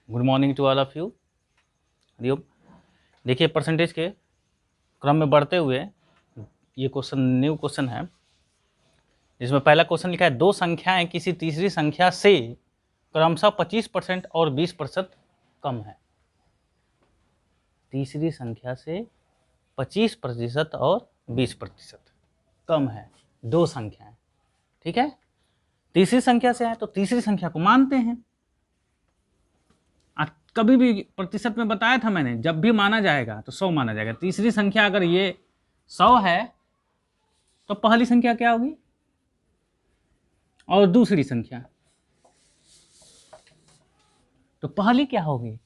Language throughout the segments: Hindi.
Good morning to all of you. हरिओम। देखिए परसेंटेज के क्रम में बढ़ते हुए ये क्वेश्चन न्यू क्वेश्चन है, जिसमें पहला क्वेश्चन लिखा है दो संख्याएं किसी तीसरी संख्या से क्रमशः 25% और 20% कम है। तीसरी संख्या से 25% और 20% कम है, दो संख्याएं, ठीक है। तीसरी संख्या से है तो तीसरी संख्या को मानते हैं। कभी भी प्रतिशत में बताया था मैंने, जब भी माना जाएगा तो 100 माना जाएगा। तीसरी संख्या अगर ये 100 है तो पहली संख्या क्या होगी, और दूसरी संख्या तो पहली क्या होगी,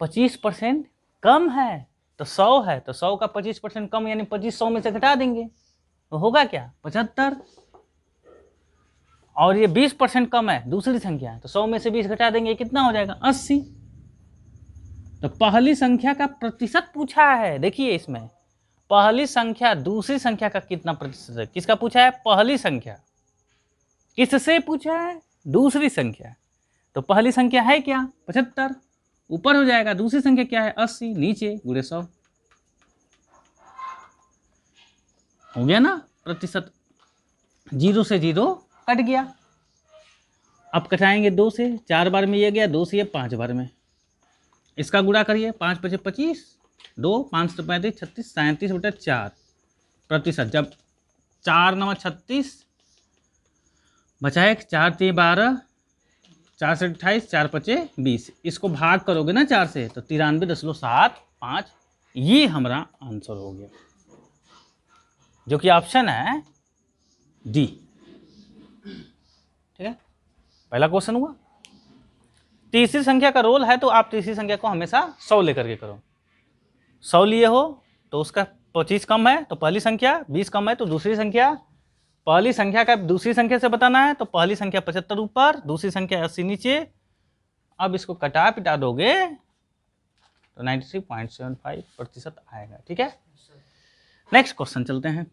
25% कम है। तो 100 है तो 100 का 25% कम, यानी 25 100 में से घटा देंगे तो होगा क्या, 75। और ये 20% कम है, दूसरी संख्या है, तो 100 में से 20 घटा देंगे, कितना हो जाएगा, 80। तो पहली संख्या का प्रतिशत पूछा है। देखिए इसमें पहली संख्या दूसरी संख्या का कितना प्रतिशत है, किसका पूछा है, पहली संख्या। किससे पूछा है, दूसरी संख्या। तो पहली संख्या है क्या, 75, ऊपर हो जाएगा। दूसरी संख्या क्या है, 80, नीचे गुणे 100 हो गया ना प्रतिशत। 0 से 0 कट गया। अब कटाएंगे 2 से, 4 बार में ये गया, 2 से ये 5 बार में। इसका गुणा करिए, 5 × 5 = 25, 2 5 × 35 36, 37/4 प्रतिशत। जब 4 × 9 = 36, बचा 1, 4 × 3 = 12, 4 से 28, 4 × 5 = 20। इसको भाग करोगे ना 4 से तो 93.75, ये हमारा आंसर हो गया, जो कि ऑप्शन है डी। ठीक है, पहला क्वेश्चन हुआ। तीसरी संख्या का रोल है तो आप तीसरी संख्या को हमेशा 100 लेकर के करो। 100 लिए हो तो उसका 25 कम है तो पहली संख्या, 20 कम है तो दूसरी संख्या। पहली संख्या का दूसरी संख्या से बताना है तो पहली संख्या 75 ऊपर, दूसरी संख्या 80 नीचे। अब इसको कटा पिटा दोगे तो 93.75% आएगा। ठीक है, नेक्स्ट क्वेश्चन चलते हैं।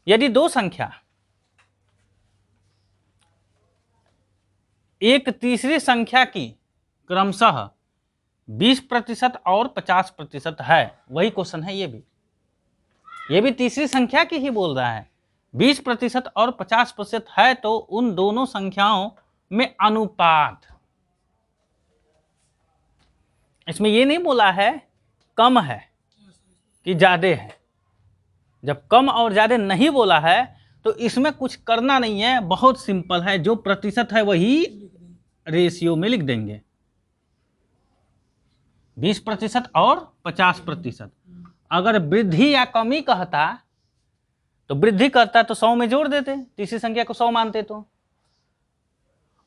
यदि दो संख्या एक तीसरी संख्या की क्रमशः 20% और 50% है, वही क्वेश्चन है ये भी तीसरी संख्या की ही बोल रहा है। 20% और 50% है तो उन दोनों संख्याओं में अनुपात, इसमें ये नहीं बोला है कम है कि ज्यादा है। जब कम और ज्यादा नहीं बोला है तो इसमें कुछ करना नहीं है, बहुत सिंपल है। जो प्रतिशत है वही रेशियो में लिख देंगे, 20% और 50%। अगर वृद्धि या कमी कहता तो वृद्धि करता तो 100 में जोड़ देते, तीसरी संख्या को 100 मानते तो,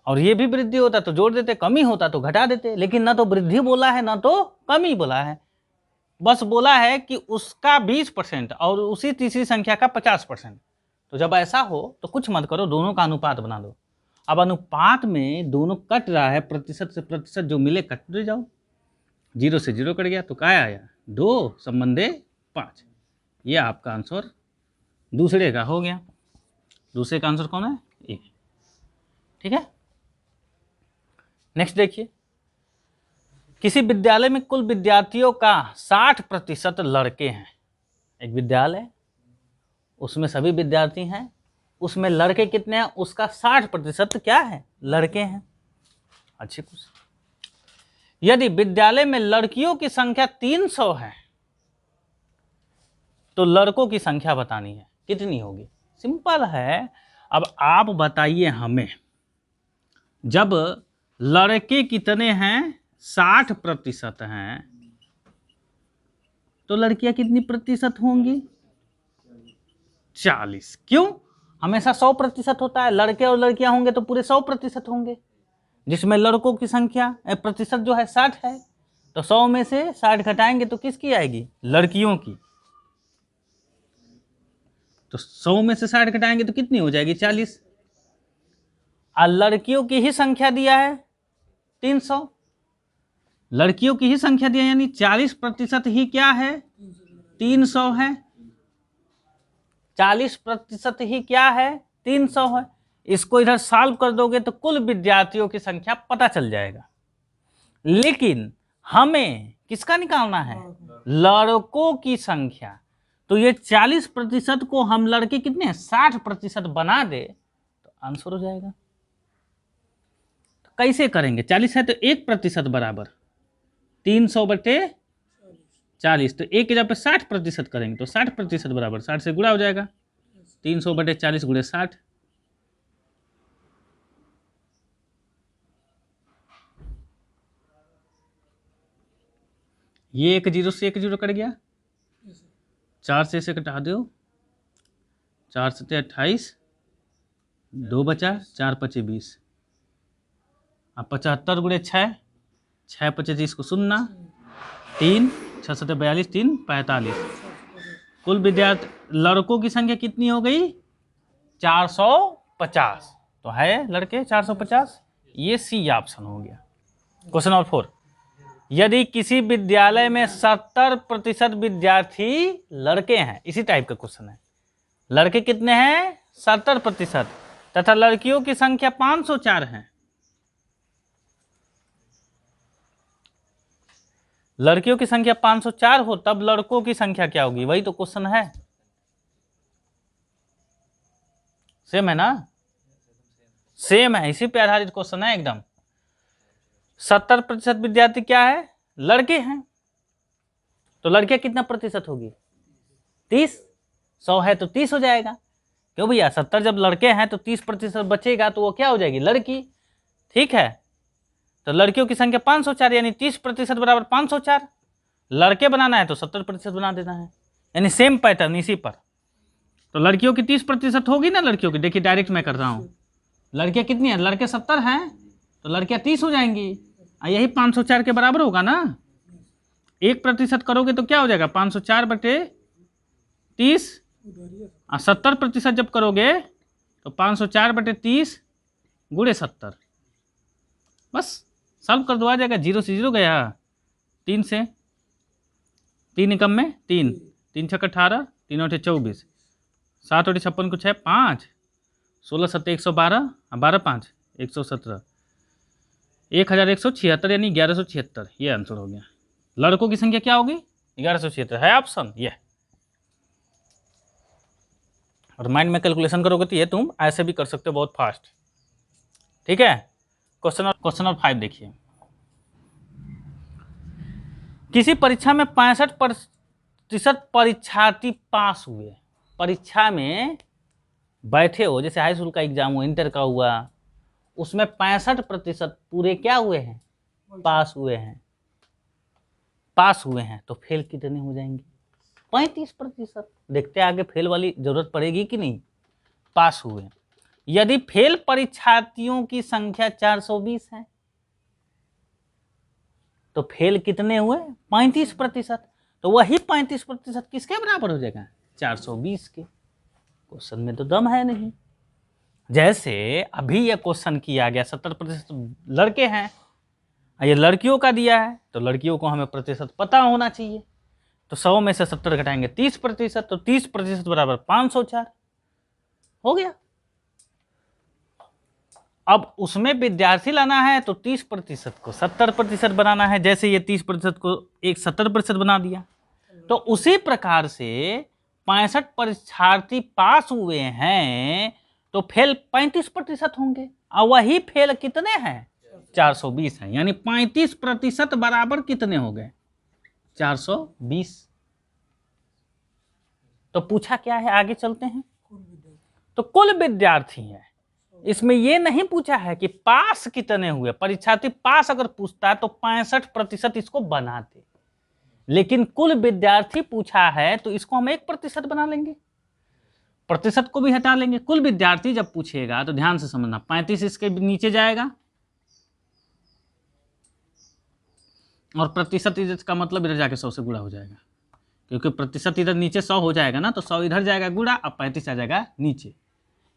और ये भी वृद्धि होता तो जोड़ देते, कमी होता तो घटा देते। लेकिन ना तो वृद्धि बोला है ना तो कमी बोला है, बस बोला है कि उसका 20% और उसी तीसरी संख्या का 50%। तो जब ऐसा हो तो कुछ मत करो, दोनों का अनुपात बना दो। अब अनुपात में दोनों कट रहा है, प्रतिशत से प्रतिशत जो मिले कटते जाओ। 0 से 0 कट गया तो क्या आया, 2 संबंधे 5। ये आपका आंसर दूसरे का हो गया। दूसरे का आंसर कौन है, ए। ठीक है, नेक्स्ट देखिए। किसी विद्यालय में कुल विद्यार्थियों का 60% लड़के हैं। एक विद्यालय, उसमें सभी विद्यार्थी हैं, उसमें लड़के कितने हैं, उसका 60% क्या है, लड़के हैं। अच्छी कुछ। यदि विद्यालय में लड़कियों की संख्या 300 है तो लड़कों की संख्या बतानी है, कितनी होगी। सिंपल है। अब आप बताइए हमें, जब लड़के कितने हैं, 60% हैं, तो लड़कियां कितनी प्रतिशत होंगी, 40। क्यों, हमेशा 100% होता है। लड़के और लड़कियां होंगे तो पूरे 100% होंगे, जिसमें लड़कों की संख्या प्रतिशत जो है 60 है। तो 100 में से 60 घटाएंगे तो किसकी आएगी, लड़कियों की। तो 100 में से 60 घटाएंगे तो कितनी हो जाएगी, 40। और लड़कियों की ही संख्या दिया है 300, लड़कियों की ही संख्या दिया, यानी 40% ही क्या है, 300 है। 40% ही क्या है, 300 है। इसको इधर सॉल्व कर दोगे तो कुल विद्यार्थियों की संख्या पता चल जाएगा। लेकिन हमें किसका निकालना है, लड़कों की संख्या। तो ये 40% को हम लड़के कितने हैं 60% बना दे तो आंसर हो जाएगा। तो कैसे करेंगे, 40 है तो 1% बराबर 300/40, तो एक की जगह पे 60% करेंगे तो 60% बराबर 60 से गुणा हो जाएगा, 300/40 गुणे 60। ये एक जीरो से एक जीरो कट गया, 4 से इसे घटा दो, 4 से 28, 2 बचा, 4 पचे 20, अब 75 गुणे 6, 6 पचे 30 को 0, 3 6 7 42, 3 45। कुल विद्यार्थी लड़कों की संख्या कितनी हो गई 450, तो है लड़के 450, ये सी ऑप्शन हो गया। क्वेश्चन नंबर 4, यदि किसी विद्यालय में 70% विद्यार्थी लड़के हैं, इसी टाइप का क्वेश्चन है, लड़के कितने हैं 70% तथा लड़कियों की संख्या 504 है। लड़कियों की संख्या 504 हो तब लड़कों की संख्या क्या होगी, वही तो क्वेश्चन है, सेम है ना, सेम है, इसी पे आधारित क्वेश्चन है एकदम। 70% विद्यार्थी क्या है, लड़के हैं, तो लड़कियां कितना प्रतिशत होगी 30, 100 है तो 30 हो जाएगा, क्यों भैया 70 जब लड़के हैं तो 30% बचेगा तो वो क्या हो जाएगी लड़की, ठीक है। तो लड़कियों की संख्या 504 यानी 30% बराबर 504, लड़के बनाना है तो 70% बना देना है, यानी सेम पैटर्न इसी पर। तो लड़कियों की 30% होगी ना, लड़कियों की देखिए डायरेक्ट मैं कर रहा हूँ, लड़कियां कितनी है, लड़के 70 हैं तो लड़कियां 30 हो जाएंगी, यही 504 के बराबर होगा ना, 1% करोगे तो क्या हो जाएगा 504/30, 70% जब करोगे तो 504/30 गुणे 70, बस सॉल्व कर दो आ जाएगा, 0 से 0 गया, 3 से 3 एकम में 3, 3 छक्का 18, 3 8 24, 7 8 56 को 6 5, 16 7 112, 12 5 117, 1176 यानी 1176, ये आंसर हो गया। लड़कों की संख्या क्या होगी 1176 है ऑप्शन ये। और माइंड में कैलकुलेशन करोगे तो ये तुम ऐसे भी कर सकते हो बहुत फास्ट, ठीक है। क्वेश्चन नंबर 5 देखिए, किसी परीक्षा में 65% परीक्षार्थी पास हुए, परीक्षा में बैठे हो, जैसे हाई स्कूल का एग्जाम हुआ, इंटर का हुआ, उसमें 65% पूरे क्या हुए हैं पास हुए हैं, पास हुए हैं, तो फेल कितने हो जाएंगे 35%। देखते हैं आगे फेल वाली जरूरत पड़ेगी कि नहीं। पास हुए, यदि फेल परीक्षार्थियों की संख्या 420 है तो फेल कितने हुए 35%, तो वही 35% किसके बराबर हो जाएगा 420 के। क्वेश्चन में तो दम है नहीं, जैसे अभी ये क्वेश्चन किया गया 70% लड़के हैं, ये लड़कियों का दिया है तो लड़कियों को हमें प्रतिशत पता होना चाहिए, तो 100 में से 70 घटाएंगे 30%, तो 30% बराबर 504 हो गया। अब उसमें विद्यार्थी लाना है तो 30% को 70% बनाना है, जैसे ये 30% को एक 70% बना दिया, तो उसी प्रकार से 65 परीक्षार्थी पास हुए हैं तो फेल 35% होंगे, और वही फेल कितने हैं 420 हैं, यानी 35% बराबर कितने हो गए 420। तो पूछा क्या है, आगे चलते हैं। तो कुल विद्यार्थी है, इसमें ये नहीं पूछा है कि पास कितने हुए, परीक्षार्थी पास अगर पूछता है तो 65% इसको बनाते, लेकिन कुल विद्यार्थी पूछा है तो इसको हम 1% बना लेंगे, प्रतिशत को भी हटा लेंगे। कुल विद्यार्थी जब पूछेगा तो ध्यान से समझना, 35 इसके नीचे जाएगा और प्रतिशत इधर का मतलब इधर जाके 100 से गुणा हो जाएगा, क्योंकि प्रतिशत इधर नीचे 100 हो जाएगा ना, तो 100 इधर जाएगा गुणा, अब 35 आ जाएगा नीचे,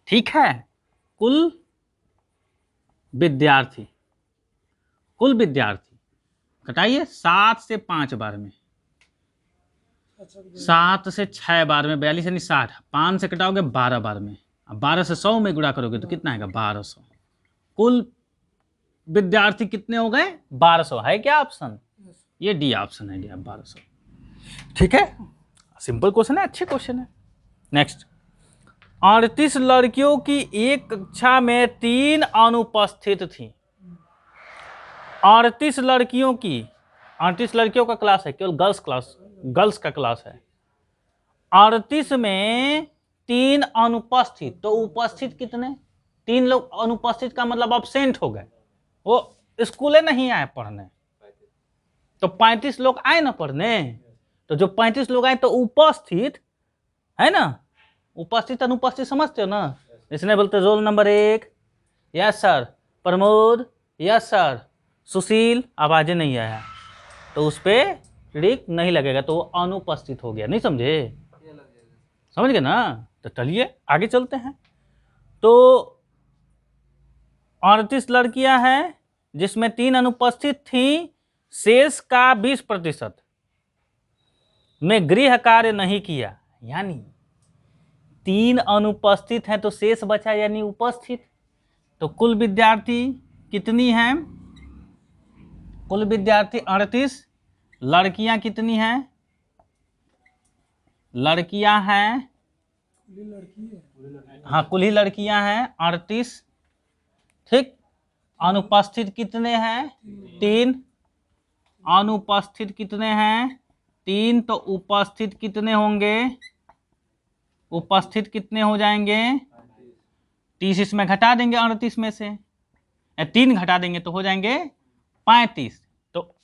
ठीक है। कुल विद्यार्थी, कुल विद्यार्थी घटाइए 7 से 5 बार में, 7 से 6 बार में 42 यानी 60, 5 से कटाओगे 12 बार में, अब 12 से 100 में गुणा करोगे तो कितना आएगा 1200। कुल विद्यार्थी कितने हो गए? 1200। है क्या ऑप्शन? ये डी ऑप्शन है, डी 1200। ठीक है, सिंपल क्वेश्चन है, अच्छे क्वेश्चन है। नेक्स्ट, 38 लड़कियों की एक कक्षा में 3 अनुपस्थित थी। 38 लड़कियों की, 38 लड़कियों का क्लास है, केवल गर्ल्स का क्लास है। 38 में 3 अनुपस्थित, तो उपस्थित कितने? 3 लोग अनुपस्थित का मतलब अब्सेंट हो गए, वो स्कूले नहीं आए पढ़ने। तो 35 लोग आए ना पढ़ने, तो जो 35 लोग आए तो उपस्थित है ना, उपस्थित अनुपस्थित समझते हो ना। इसने बोलते roll number 1 yes sir, Pramod yes sir, Sushil आवाजें नहीं आया, तो उस पर टिक नहीं लगेगा, तो वो अनुपस्थित हो गया। नहीं समझे? समझ गए ना? तो चलिए आगे चलते हैं। तो 38 लड़कियां हैं जिसमें 3 अनुपस्थित थी, शेष का 20% में गृह कार्य नहीं किया, यानी 3 अनुपस्थित हैं तो शेष बचा यानी उपस्थित। तो कुल विद्यार्थी कितनी हैं? कुल विद्यार्थी 38, लड़कियां कितनी हैं? लड़कियां हैं, हाँ कुल ही लड़कियां हैं 38। ठीक, अनुपस्थित कितने हैं? 3। अनुपस्थित कितने हैं? 3। तो उपस्थित कितने होंगे? उपस्थित कितने हो जाएंगे? 30 इसमें घटा देंगे 38 में से, 3 घटा देंगे तो हो जाएंगे 35। तो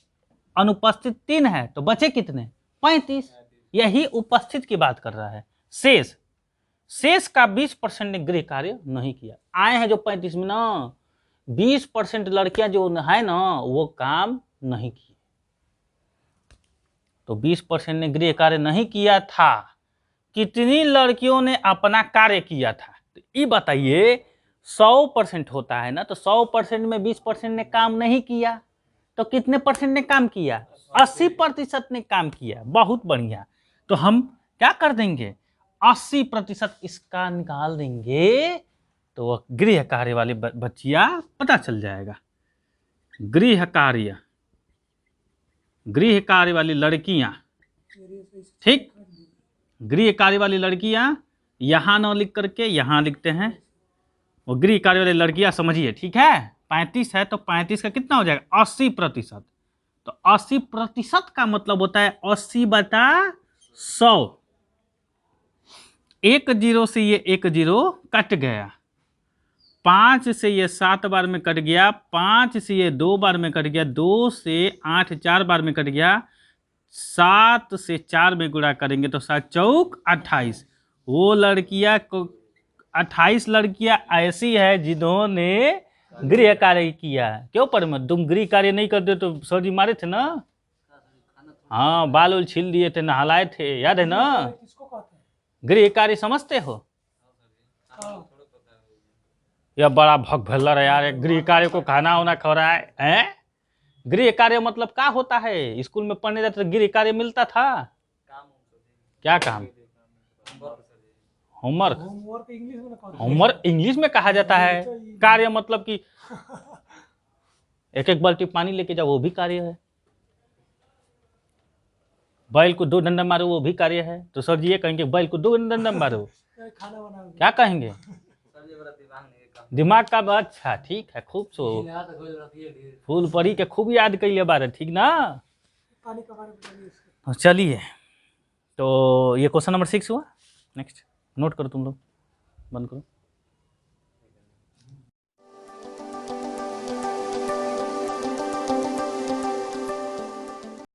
अनुपस्थित 3 है तो बचे कितने? 35। यही उपस्थित की बात कर रहा है। शेष का 20% ने गृह कार्य नहीं किया। आए हैं जो 35 में ना, 20% लड़कियां जो है ना वो काम नहीं की, तो 20% ने गृह कार्य नहीं किया था। कितनी लड़कियों ने अपना कार्य किया था? तो ये बताइए, 100% होता है ना, तो 100% में 20% ने काम नहीं किया, तो कितने परसेंट ने काम किया? 80% ने काम किया। बहुत बढ़िया। तो हम क्या कर देंगे? 80% इसका निकाल देंगे, तो वह गृह कार्य वाली बच्चियां पता चल जाएगा। गृह कार्य वाली लड़कियां, ठीक, गृह कार्य वाली लड़कियां यहां न लिख करके यहां लिखते हैं। वो गृह कार्य वाली लड़कियां समझिए, ठीक है। 35 है तो 35 का कितना हो जाएगा? 80%। तो 80% का मतलब होता है 80/100। 1 0 से ये 1 0 कट गया, 5 से ये 7 बार में कट गया, 5 से ये 2 बार में कट गया, 2 से 8 4 बार में कट गया, 7 से 4 में गुणा करेंगे तो 7 चौक 28। वो लड़कियां को 28 लड़कियां ऐसी है जिन्होंने गृह कार्य किया। क्यों पर तुम गृह कार्य नहीं करते तो सर जी मारे थे ना? हाँ, बाल उल छील दिए थे, नहलाए थे, याद है ना? गृह कार्य समझते हो? यह बड़ा भग भल्लर है यार, गृह कार्य को खाना वाना खा रहा है? गृह कार्य मतलब क्या होता है? स्कूल में पढ़ने जाते तो गृह कार्य मिलता था। क्या काम? होमवर्क। होमवर्क इंग्लिश में कहा जाता है। कार्य मतलब कि एक बाल्टी पानी लेके जाओ, वो भी कार्य है। बैल को 2 डंडा मारो, वो भी कार्य है। तो सर जी ये कहेंगे बैल को 2 डंडा मारो, क्या कहेंगे? दिमाग का बात। अच्छा ठीक है, खूब सो फूल परी के खूब याद कैले बारे, ठीक ना? चलिए, तो ये क्वेश्चन नंबर 6 हुआ। नेक्स्ट नोट करो तुम लोग, बंद करो।